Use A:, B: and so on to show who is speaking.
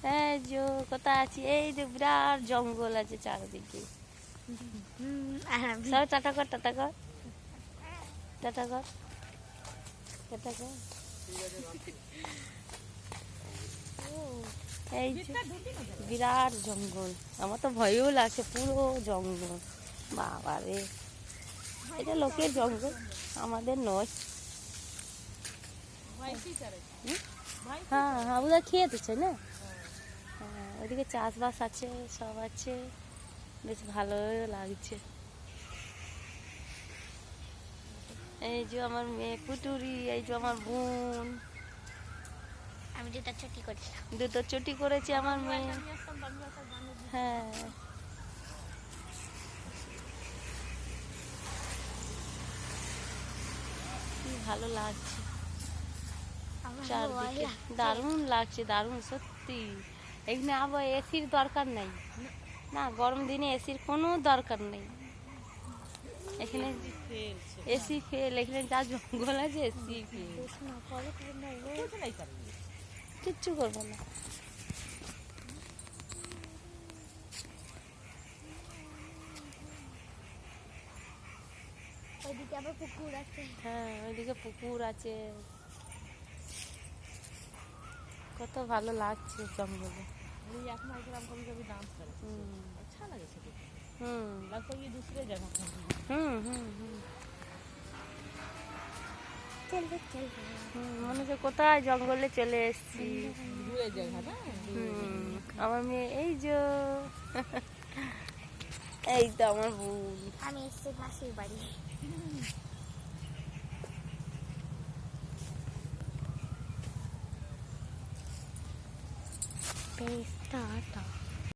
A: এই যে কোথায় আছি, এই যে বিরাট জঙ্গল আছে চারিদিকে। সব টাটা কর, টাটা কর, টাটা কর, টাটা কর। এই যে বিরাট জঙ্গল, আমার তো ভয়ও লাগছে, পুরো জঙ্গল। বাবা রে, এটা লোকের জঙ্গল, আমাদের নয়। হ্যাঁ হ্যাঁ, ওদের খেয়ে দিচ্ছে না। হ্যাঁ, ওইদিকে চাষবাস আছে, সব আছে, বেশ ভালোই লাগছে। এই যে আমার মেয়ে পুটুরি, এই যে আমার বোন।
B: আমি দুটো ছুটি করেছিলাম।
A: দুটো চুটি করেছে আমার মেয়ে। হ্যাঁ, কি ভালো লাগছে চারদিকে, দারুণ লাগছে, দারুণ সত্যি। এখানে আবার এসির দরকার নেই, না গরম দিনে এসির কোনো দরকার নেই। এখানে এসি ফেল, এখানে যা জঙ্গল আছে এসি ফেল, কিচ্ছু করবো না।
B: ওইদিকে আবার পুকুর আছে।
A: হ্যাঁ, ওইদিকে পুকুর আছে, কত ভালো লাগছে জঙ্গলে। মনে হচ্ছে কোথায় জঙ্গলে চলে এসছি। আমার মেয়ে এই যে, এই তো আমার বোন।
B: আমি এসছি মাসির বাড়ি।
A: টাটা।